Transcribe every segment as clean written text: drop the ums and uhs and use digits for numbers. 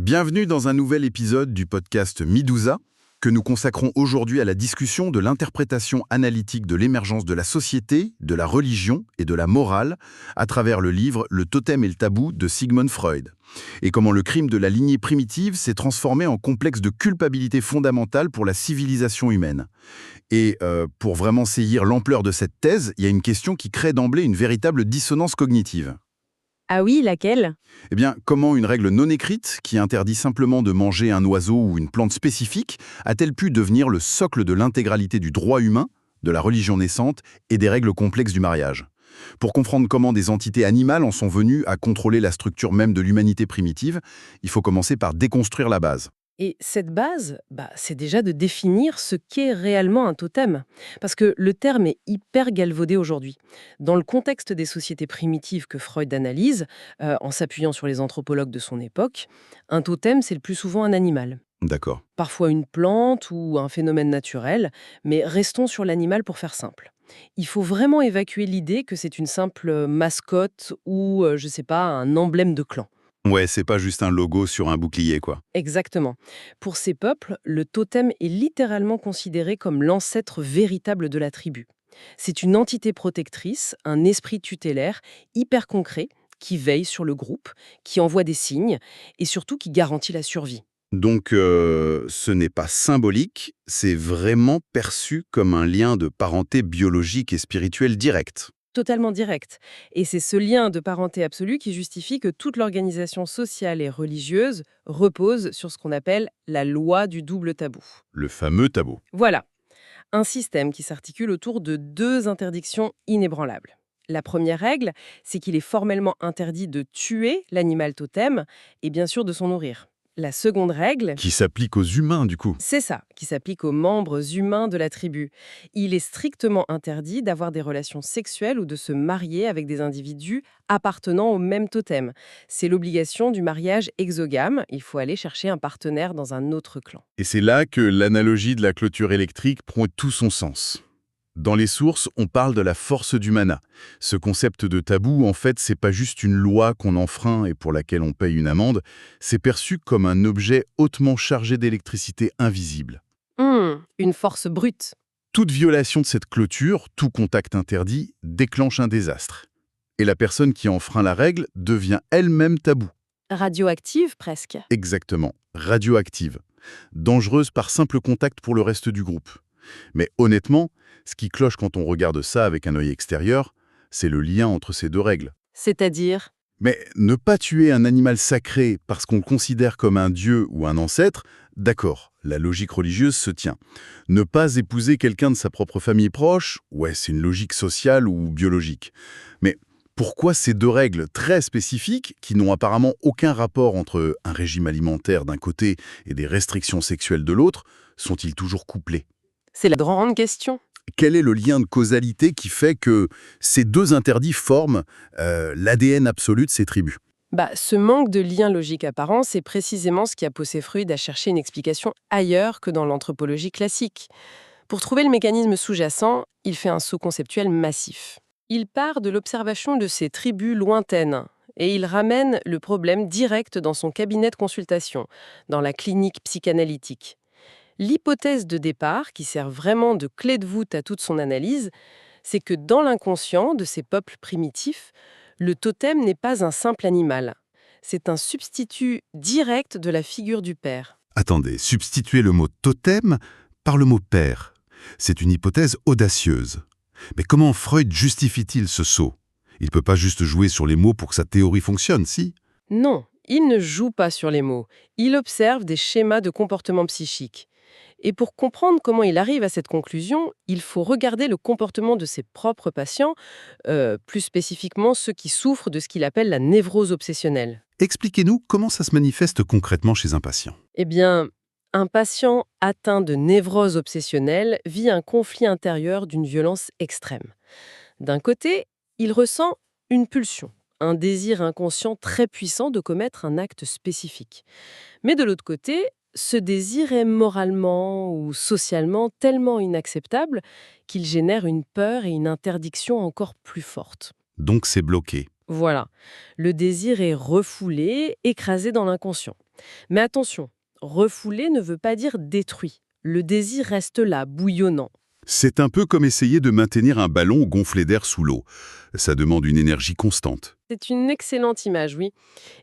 Bienvenue dans un nouvel épisode du podcast Midouza, que nous consacrons aujourd'hui à la discussion de l'interprétation analytique de l'émergence de la société, de la religion et de la morale à travers le livre Le totem et le tabou de Sigmund Freud, et comment le crime de la lignée primitive s'est transformé en complexe de culpabilité fondamentale pour la civilisation humaine. Et pour vraiment saisir l'ampleur de cette thèse, il y a une question qui crée d'emblée une véritable dissonance cognitive. Ah oui, laquelle? Eh bien, comment une règle non écrite, qui interdit simplement de manger un oiseau ou une plante spécifique, a-t-elle pu devenir le socle de l'intégralité du droit humain, de la religion naissante et des règles complexes du mariage? Pour comprendre comment des entités animales en sont venues à contrôler la structure même de l'humanité primitive, il faut commencer par déconstruire la base. Et cette base, c'est déjà de définir ce qu'est réellement un totem. Parce que le terme est hyper galvaudé aujourd'hui. Dans le contexte des sociétés primitives que Freud analyse, en s'appuyant sur les anthropologues de son époque, un totem, c'est le plus souvent un animal. D'accord. Parfois une plante ou un phénomène naturel, mais restons sur l'animal pour faire simple. Il faut vraiment évacuer l'idée que c'est une simple mascotte ou, je sais pas, un emblème de clan. Ouais, c'est pas juste un logo sur un bouclier, quoi. Exactement. Pour ces peuples, le totem est littéralement considéré comme l'ancêtre véritable de la tribu. C'est une entité protectrice, un esprit tutélaire, hyper concret, qui veille sur le groupe, qui envoie des signes et surtout qui garantit la survie. Donc, ce n'est pas symbolique, c'est vraiment perçu comme un lien de parenté biologique et spirituelle direct. Totalement direct. Et c'est ce lien de parenté absolue qui justifie que toute l'organisation sociale et religieuse repose sur ce qu'on appelle la loi du double tabou. Le fameux tabou. Voilà. Un système qui s'articule autour de deux interdictions inébranlables. La première règle, c'est qu'il est formellement interdit de tuer l'animal totem et bien sûr de s'en nourrir. La seconde règle, Qui s'applique aux humains, du coup. c'est ça, qui s'applique aux membres humains de la tribu. Il est strictement interdit d'avoir des relations sexuelles ou de se marier avec des individus appartenant au même totem. C'est l'obligation du mariage exogame. Il faut aller chercher un partenaire dans un autre clan. Et c'est là que l'analogie de la clôture électrique prend tout son sens. Dans les sources, on parle de la force du mana. Ce concept de tabou, en fait, c'est pas juste une loi qu'on enfreint et pour laquelle on paye une amende, c'est perçu comme un objet hautement chargé d'électricité invisible. Une force brute. Toute violation de cette clôture, tout contact interdit, déclenche un désastre. Et la personne qui enfreint la règle devient elle-même tabou. Radioactive presque. Exactement, radioactive. Dangereuse par simple contact pour le reste du groupe. Mais honnêtement, ce qui cloche quand on regarde ça avec un œil extérieur, c'est le lien entre ces deux règles. C'est-à-dire? Mais ne pas tuer un animal sacré parce qu'on le considère comme un dieu ou un ancêtre, d'accord, la logique religieuse se tient. Ne pas épouser quelqu'un de sa propre famille proche, ouais, c'est une logique sociale ou biologique. Mais pourquoi ces deux règles très spécifiques, qui n'ont apparemment aucun rapport entre un régime alimentaire d'un côté et des restrictions sexuelles de l'autre, sont-ils toujours couplées? C'est la grande question. Quel est le lien de causalité qui fait que ces deux interdits forment l'ADN absolu de ces tribus? Ce manque de lien logique apparent, c'est précisément ce qui a poussé Freud à chercher une explication ailleurs que dans l'anthropologie classique. Pour trouver le mécanisme sous-jacent, il fait un saut conceptuel massif. Il part de l'observation de ces tribus lointaines et il ramène le problème direct dans son cabinet de consultation, dans la clinique psychanalytique. L'hypothèse de départ, qui sert vraiment de clé de voûte à toute son analyse, c'est que dans l'inconscient de ces peuples primitifs, le totem n'est pas un simple animal. C'est un substitut direct de la figure du père. Attendez, substituer le mot totem par le mot père. C'est une hypothèse audacieuse. Mais comment Freud justifie-t-il ce saut? Il ne peut pas juste jouer sur les mots pour que sa théorie fonctionne, si? Non, il ne joue pas sur les mots. Il observe des schémas de comportement psychique. Et pour comprendre comment il arrive à cette conclusion, il faut regarder le comportement de ses propres patients, plus spécifiquement ceux qui souffrent de ce qu'il appelle la névrose obsessionnelle. Expliquez-nous comment ça se manifeste concrètement chez un patient. Eh bien, un patient atteint de névrose obsessionnelle vit un conflit intérieur d'une violence extrême. D'un côté, il ressent une pulsion, un désir inconscient très puissant de commettre un acte spécifique. Mais de l'autre côté, ce désir est moralement ou socialement tellement inacceptable qu'il génère une peur et une interdiction encore plus fortes. Donc c'est bloqué. Voilà, le désir est refoulé, écrasé dans l'inconscient. Mais attention, refouler ne veut pas dire détruit. Le désir reste là, bouillonnant. C'est un peu comme essayer de maintenir un ballon gonflé d'air sous l'eau. Ça demande une énergie constante. C'est une excellente image, oui.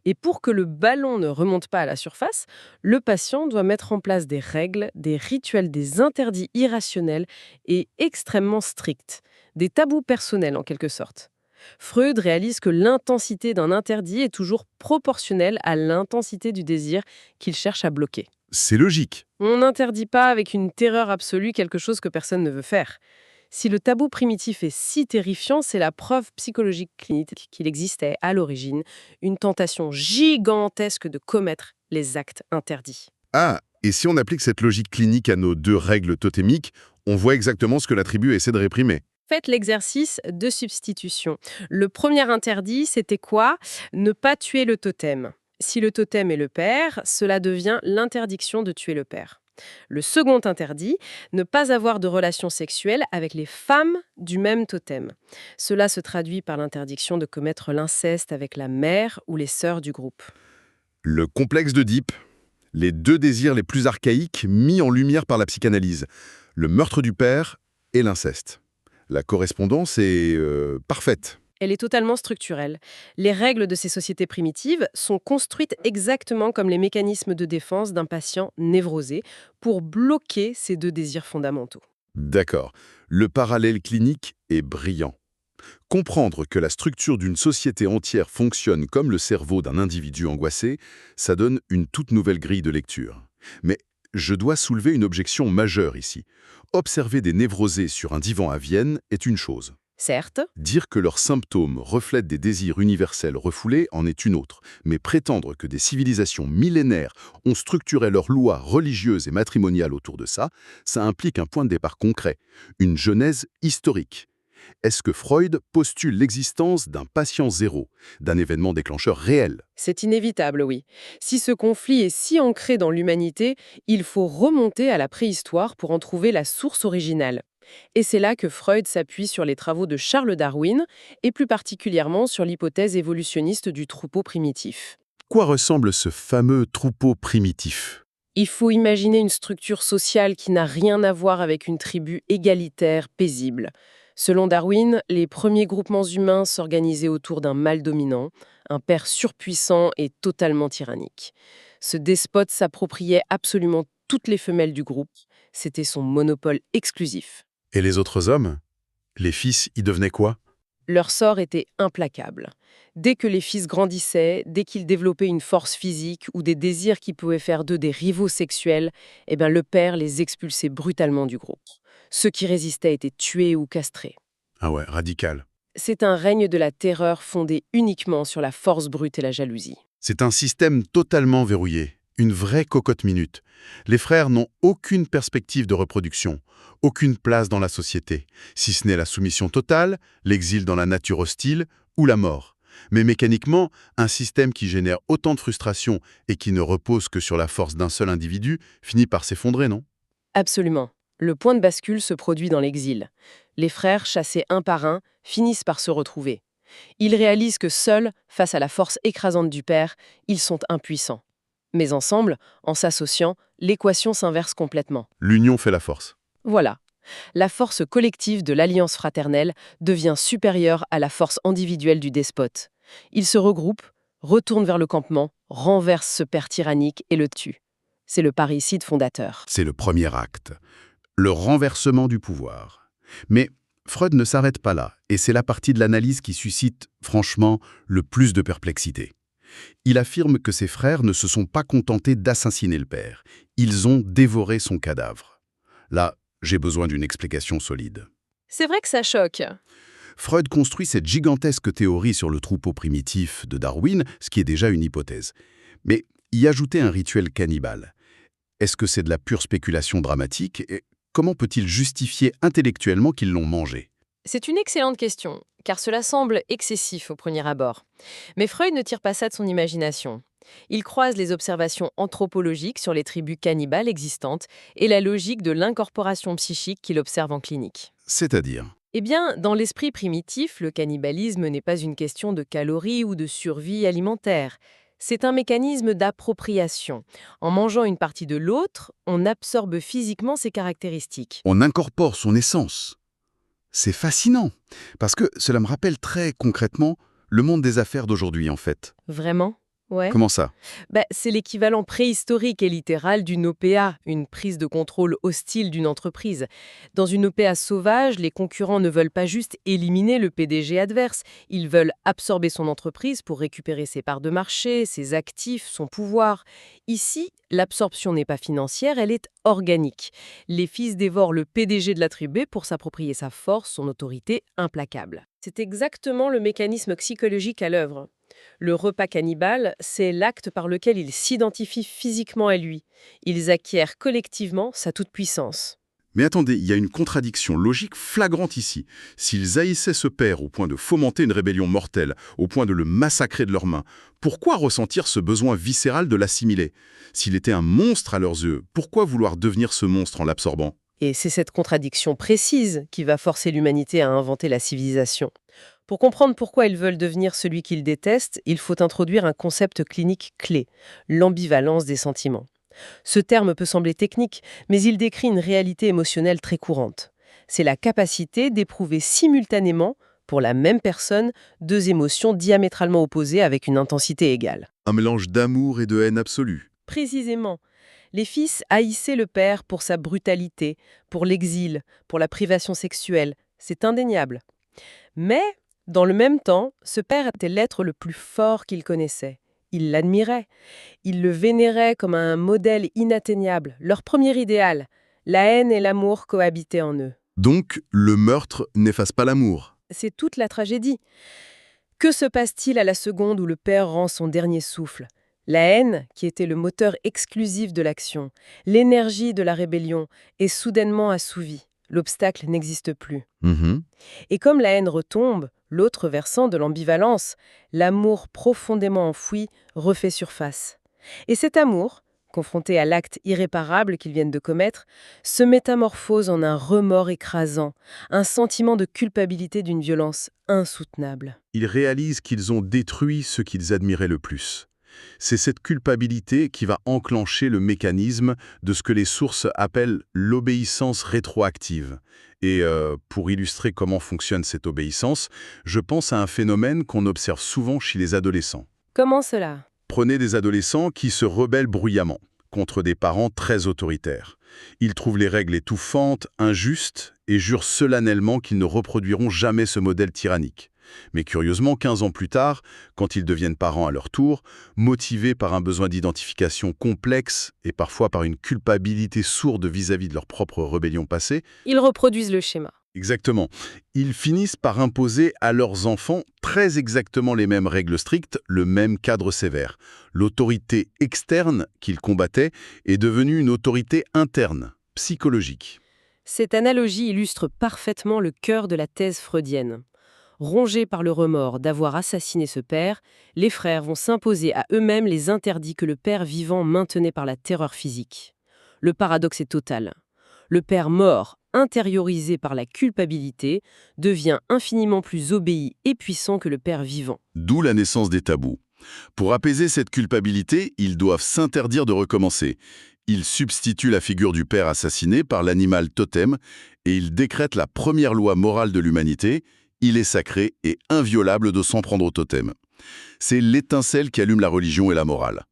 Et pour que le ballon ne remonte pas à la surface, le patient doit mettre en place des règles, des rituels, des interdits irrationnels et extrêmement stricts. Des tabous personnels, en quelque sorte. Freud réalise que l'intensité d'un interdit est toujours proportionnelle à l'intensité du désir qu'il cherche à bloquer. C'est logique. On n'interdit pas avec une terreur absolue quelque chose que personne ne veut faire. Si le tabou primitif est si terrifiant, c'est la preuve psychologique clinique qu'il existait à l'origine une tentation gigantesque de commettre les actes interdits. Ah, et si on applique cette logique clinique à nos deux règles totémiques, on voit exactement ce que la tribu essaie de réprimer. Faites l'exercice de substitution. Le premier interdit, c'était quoi? Ne pas tuer le totem. Si le totem est le père, cela devient l'interdiction de tuer le père. Le second interdit, ne pas avoir de relations sexuelles avec les femmes du même totem. Cela se traduit par l'interdiction de commettre l'inceste avec la mère ou les sœurs du groupe. Le complexe d'Oedipe, les deux désirs les plus archaïques mis en lumière par la psychanalyse, le meurtre du père et l'inceste. La correspondance est parfaite. Elle est totalement structurelle. Les règles de ces sociétés primitives sont construites exactement comme les mécanismes de défense d'un patient névrosé pour bloquer ces deux désirs fondamentaux. D'accord. Le parallèle clinique est brillant. Comprendre que la structure d'une société entière fonctionne comme le cerveau d'un individu angoissé, ça donne une toute nouvelle grille de lecture. Mais je dois soulever une objection majeure ici. Observer des névrosés sur un divan à Vienne est une chose. Certes, Dire que leurs symptômes reflètent des désirs universels refoulés en est une autre, mais prétendre que des civilisations millénaires ont structuré leurs lois religieuses et matrimoniales autour de ça, ça implique un point de départ concret, une genèse historique. Est-ce que Freud postule l'existence d'un patient zéro, d'un événement déclencheur réel? c'est inévitable, oui. Si ce conflit est si ancré dans l'humanité, il faut remonter à la préhistoire pour en trouver la source originale. Et c'est là que Freud s'appuie sur les travaux de Charles Darwin, et plus particulièrement sur l'hypothèse évolutionniste du troupeau primitif. Quoi ressemble ce fameux troupeau primitif? Il faut imaginer une structure sociale qui n'a rien à voir avec une tribu égalitaire, paisible. Selon Darwin, les premiers groupements humains s'organisaient autour d'un mâle dominant, un père surpuissant et totalement tyrannique. Ce despote s'appropriait absolument toutes les femelles du groupe. C'était son monopole exclusif. Et les autres hommes? Les fils y devenaient quoi? Leur sort était implacable. Dès que les fils grandissaient, dès qu'ils développaient une force physique ou des désirs qui pouvaient faire d'eux des rivaux sexuels, le père les expulsait brutalement du groupe. Ceux qui résistaient étaient tués ou castrés. Ah ouais, radical. C'est un règne de la terreur fondé uniquement sur la force brute et la jalousie. C'est un système totalement verrouillé, une vraie cocotte minute. Les frères n'ont aucune perspective de reproduction, aucune place dans la société, si ce n'est la soumission totale, l'exil dans la nature hostile ou la mort. Mais mécaniquement, un système qui génère autant de frustration et qui ne repose que sur la force d'un seul individu finit par s'effondrer, non? Absolument. Le point de bascule se produit dans l'exil. Les frères, chassés un par un, finissent par se retrouver. Ils réalisent que seuls, face à la force écrasante du père, ils sont impuissants. Mais ensemble, en s'associant, l'équation s'inverse complètement. L'union fait la force. Voilà. La force collective de l'alliance fraternelle devient supérieure à la force individuelle du despote. Ils se regroupent, retournent vers le campement, renversent ce père tyrannique et le tuent. C'est le parricide fondateur. C'est le premier acte. Le renversement du pouvoir. Mais Freud ne s'arrête pas là, et c'est la partie de l'analyse qui suscite, franchement, le plus de perplexité. Il affirme que ses frères ne se sont pas contentés d'assassiner le père. Ils ont dévoré son cadavre. Là, j'ai besoin d'une explication solide. C'est vrai que ça choque. Freud construit cette gigantesque théorie sur le troupeau primitif de Darwin, ce qui est déjà une hypothèse. Mais y ajouter un rituel cannibale, est-ce que c'est de la pure spéculation dramatique? Et comment peut-il justifier intellectuellement qu'ils l'ont mangé? C'est une excellente question, car cela semble excessif au premier abord. Mais Freud ne tire pas ça de son imagination. Il croise les observations anthropologiques sur les tribus cannibales existantes et la logique de l'incorporation psychique qu'il observe en clinique. C'est-à-dire? Eh bien, dans l'esprit primitif, le cannibalisme n'est pas une question de calories ou de survie alimentaire. C'est un mécanisme d'appropriation. En mangeant une partie de l'autre, on absorbe physiquement ses caractéristiques. On incorpore son essence. C'est fascinant, parce que cela me rappelle très concrètement le monde des affaires d'aujourd'hui, en fait. Vraiment? Ouais. Comment ça? C'est l'équivalent préhistorique et littéral d'une OPA, une prise de contrôle hostile d'une entreprise. Dans une OPA sauvage, les concurrents ne veulent pas juste éliminer le PDG adverse, ils veulent absorber son entreprise pour récupérer ses parts de marché, ses actifs, son pouvoir. Ici, l'absorption n'est pas financière, elle est organique. Les fils dévorent le PDG de la tribu pour s'approprier sa force, son autorité implacable. C'est exactement le mécanisme psychologique à l'œuvre. Le repas cannibale, c'est l'acte par lequel ils s'identifient physiquement à lui. Ils acquièrent collectivement sa toute-puissance. Mais attendez, il y a une contradiction logique flagrante ici. S'ils haïssaient ce père au point de fomenter une rébellion mortelle, au point de le massacrer de leurs mains, pourquoi ressentir ce besoin viscéral de l'assimiler? S'il était un monstre à leurs yeux, pourquoi vouloir devenir ce monstre en l'absorbant? Et c'est cette contradiction précise qui va forcer l'humanité à inventer la civilisation. Pour comprendre pourquoi ils veulent devenir celui qu'ils détestent, il faut introduire un concept clinique clé, l'ambivalence des sentiments. Ce terme peut sembler technique, mais il décrit une réalité émotionnelle très courante. C'est la capacité d'éprouver simultanément, pour la même personne, deux émotions diamétralement opposées avec une intensité égale. Un mélange d'amour et de haine absolue. Précisément, les fils haïssaient le père pour sa brutalité, pour l'exil, pour la privation sexuelle. C'est indéniable. Mais, dans le même temps, ce père était l'être le plus fort qu'il connaissait. Il l'admirait. Il le vénérait comme un modèle inatteignable, leur premier idéal. La haine et l'amour cohabitaient en eux. Donc, le meurtre n'efface pas l'amour. C'est toute la tragédie. Que se passe-t-il à la seconde où le père rend son dernier souffle? La haine, qui était le moteur exclusif de l'action, l'énergie de la rébellion, est soudainement assouvie. L'obstacle n'existe plus. Et comme la haine retombe, l'autre versant de l'ambivalence, l'amour profondément enfoui refait surface. Et cet amour, confronté à l'acte irréparable qu'ils viennent de commettre, se métamorphose en un remords écrasant, un sentiment de culpabilité d'une violence insoutenable. Ils réalisent qu'ils ont détruit ce qu'ils admiraient le plus. C'est cette culpabilité qui va enclencher le mécanisme de ce que les sources appellent l'obéissance rétroactive. Et pour illustrer comment fonctionne cette obéissance, je pense à un phénomène qu'on observe souvent chez les adolescents. Comment cela? Prenez des adolescents qui se rebellent bruyamment contre des parents très autoritaires. Ils trouvent les règles étouffantes, injustes, et jurent solennellement qu'ils ne reproduiront jamais ce modèle tyrannique. Mais curieusement, 15 ans plus tard, quand ils deviennent parents à leur tour, motivés par un besoin d'identification complexe et parfois par une culpabilité sourde vis-à-vis de leur propre rébellion passée, Ils reproduisent le schéma. exactement, ils finissent par imposer à leurs enfants très exactement les mêmes règles strictes, le même cadre sévère. L'autorité externe qu'ils combattaient est devenue une autorité interne, psychologique. Cette analogie illustre parfaitement le cœur de la thèse freudienne. Rongés par le remords d'avoir assassiné ce père, les frères vont s'imposer à eux-mêmes les interdits que le père vivant maintenait par la terreur physique. Le paradoxe est total. Le père mort, intériorisé par la culpabilité, devient infiniment plus obéi et puissant que le père vivant. D'où la naissance des tabous. Pour apaiser cette culpabilité, ils doivent s'interdire de recommencer. Ils substituent la figure du père assassiné par l'animal totem et ils décrètent la première loi morale de l'humanité. Il est sacré et inviolable de s'en prendre au totem. C'est l'étincelle qui allume la religion et la morale.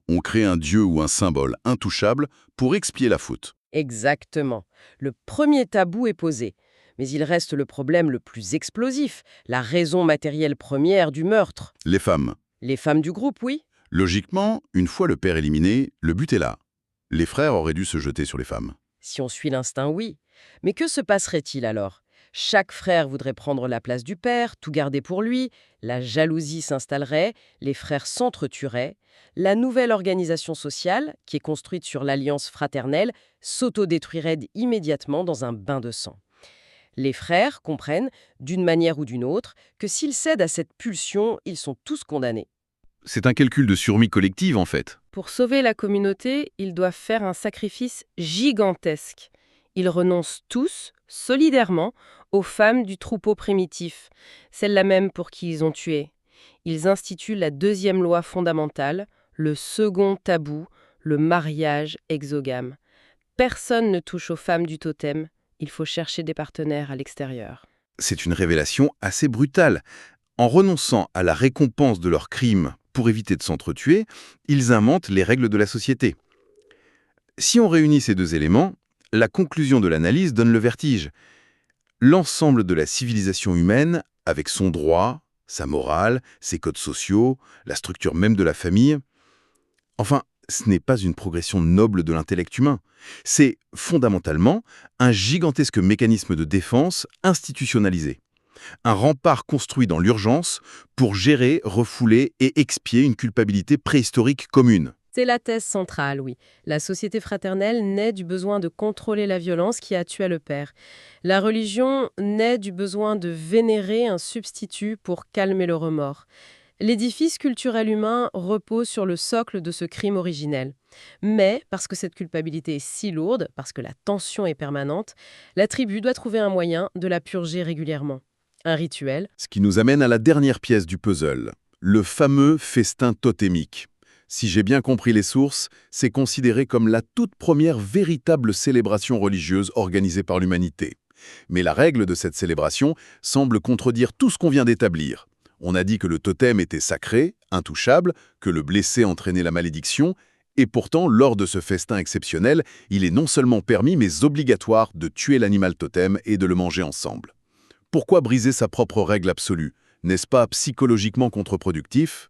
On crée un dieu ou un symbole intouchable pour expier la faute. Exactement. Le premier tabou est posé. Mais il reste le problème le plus explosif, la raison matérielle première du meurtre. Les femmes. Les femmes du groupe, oui. Logiquement, une fois le père éliminé, le but est là. Les frères auraient dû se jeter sur les femmes. Si on suit l'instinct, oui. Mais que se passerait-il alors? Chaque frère voudrait prendre la place du père, tout garder pour lui, la jalousie s'installerait, les frères s'entretueraient, la nouvelle organisation sociale, qui est construite sur l'alliance fraternelle, s'autodétruirait immédiatement dans un bain de sang. Les frères comprennent, d'une manière ou d'une autre, que s'ils cèdent à cette pulsion, ils sont tous condamnés. C'est un calcul de survie collective, en fait. Pour sauver la communauté, ils doivent faire un sacrifice gigantesque. Ils renoncent tous, solidairement, aux femmes du troupeau primitif, celles-là même pour qui ils ont tué. Ils instituent la deuxième loi fondamentale, le second tabou, le mariage exogame. Personne ne touche aux femmes du totem, il faut chercher des partenaires à l'extérieur. C'est une révélation assez brutale. En renonçant à la récompense de leurs crimes pour éviter de s'entretuer, ils inventent les règles de la société. Si on réunit ces deux éléments, la conclusion de l'analyse donne le vertige. L'ensemble de la civilisation humaine, avec son droit, sa morale, ses codes sociaux, la structure même de la famille, enfin, ce n'est pas une progression noble de l'intellect humain. C'est fondamentalement un gigantesque mécanisme de défense institutionnalisé. Un rempart construit dans l'urgence pour gérer, refouler et expier une culpabilité préhistorique commune. C'est la thèse centrale, oui. La société fraternelle naît du besoin de contrôler la violence qui a tué le père. La religion naît du besoin de vénérer un substitut pour calmer le remords. L'édifice culturel humain repose sur le socle de ce crime originel. Mais, parce que cette culpabilité est si lourde, parce que la tension est permanente, la tribu doit trouver un moyen de la purger régulièrement. Un rituel. Ce qui nous amène à la dernière pièce du puzzle, le fameux festin totémique. Si j'ai bien compris les sources, c'est considéré comme la toute première véritable célébration religieuse organisée par l'humanité. Mais la règle de cette célébration semble contredire tout ce qu'on vient d'établir. On a dit que le totem était sacré, intouchable, que le blessé entraînait la malédiction, et pourtant, lors de ce festin exceptionnel, il est non seulement permis mais obligatoire de tuer l'animal totem et de le manger ensemble. Pourquoi briser sa propre règle absolue? N'est-ce pas psychologiquement contre-productif?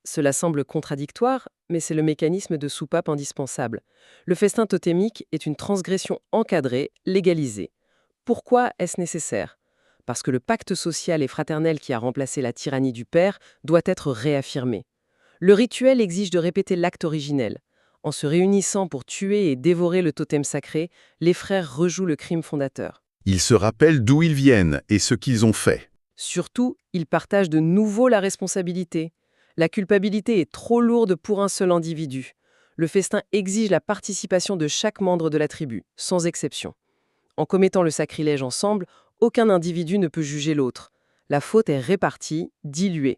Cela semble contradictoire, mais c'est le mécanisme de soupape indispensable. Le festin totémique est une transgression encadrée, légalisée. Pourquoi est-ce nécessaire? Parce que le pacte social et fraternel qui a remplacé la tyrannie du père doit être réaffirmé. Le rituel exige de répéter l'acte originel. En se réunissant pour tuer et dévorer le totem sacré, les frères rejouent le crime fondateur. Ils se rappellent d'où ils viennent et ce qu'ils ont fait. Surtout, ils partagent de nouveau la responsabilité. La culpabilité est trop lourde pour un seul individu. Le festin exige la participation de chaque membre de la tribu, sans exception. En commettant le sacrilège ensemble, aucun individu ne peut juger l'autre. La faute est répartie, diluée.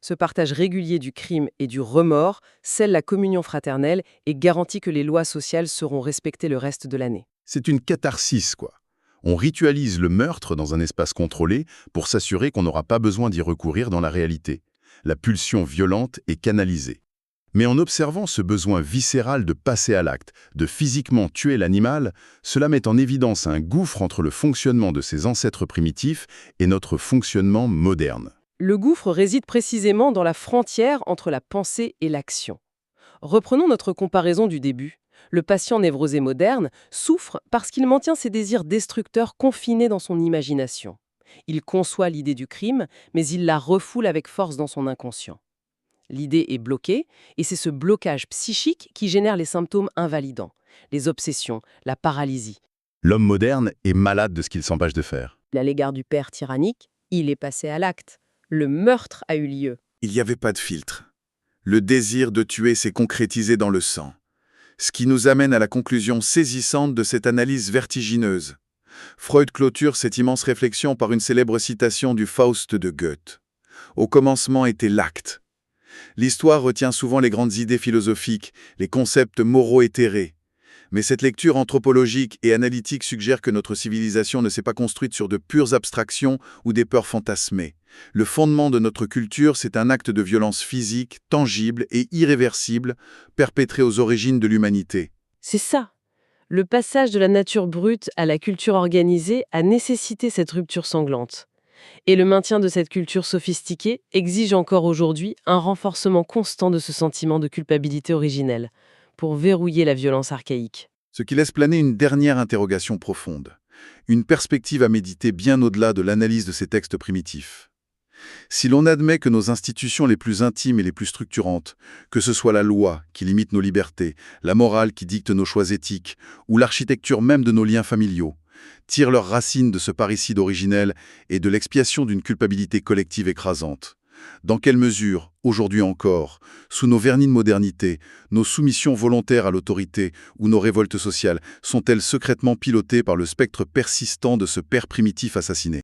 Ce partage régulier du crime et du remords scelle la communion fraternelle et garantit que les lois sociales seront respectées le reste de l'année. C'est une catharsis, quoi. On ritualise le meurtre dans un espace contrôlé pour s'assurer qu'on n'aura pas besoin d'y recourir dans la réalité. La pulsion violente est canalisée. Mais en observant ce besoin viscéral de passer à l'acte, de physiquement tuer l'animal, cela met en évidence un gouffre entre le fonctionnement de ses ancêtres primitifs et notre fonctionnement moderne. Le gouffre réside précisément dans la frontière entre la pensée et l'action. Reprenons notre comparaison du début. Le patient névrosé moderne souffre parce qu'il maintient ses désirs destructeurs confinés dans son imagination. Il conçoit l'idée du crime, mais il la refoule avec force dans son inconscient. L'idée est bloquée, et c'est ce blocage psychique qui génère les symptômes invalidants, les obsessions, la paralysie. L'homme moderne est malade de ce qu'il s'empêche de faire. À l'égard du père tyrannique, il est passé à l'acte. Le meurtre a eu lieu. Il n'y avait pas de filtre. Le désir de tuer s'est concrétisé dans le sang. Ce qui nous amène à la conclusion saisissante de cette analyse vertigineuse. Freud clôture cette immense réflexion par une célèbre citation du Faust de Goethe. Au commencement était l'acte. L'histoire retient souvent les grandes idées philosophiques, les concepts moraux éthérés. Mais cette lecture anthropologique et analytique suggère que notre civilisation ne s'est pas construite sur de pures abstractions ou des peurs fantasmées. Le fondement de notre culture, c'est un acte de violence physique, tangible et irréversible, perpétré aux origines de l'humanité. C'est ça. Le passage de la nature brute à la culture organisée a nécessité cette rupture sanglante. Et le maintien de cette culture sophistiquée exige encore aujourd'hui un renforcement constant de ce sentiment de culpabilité originelle, pour verrouiller la violence archaïque. Ce qui laisse planer une dernière interrogation profonde, une perspective à méditer bien au-delà de l'analyse de ces textes primitifs. Si l'on admet que nos institutions les plus intimes et les plus structurantes, que ce soit la loi qui limite nos libertés, la morale qui dicte nos choix éthiques, ou l'architecture même de nos liens familiaux, tirent leurs racines de ce parricide originel et de l'expiation d'une culpabilité collective écrasante. Dans quelle mesure, aujourd'hui encore, sous nos vernis de modernité, nos soumissions volontaires à l'autorité ou nos révoltes sociales sont-elles secrètement pilotées par le spectre persistant de ce père primitif assassiné ?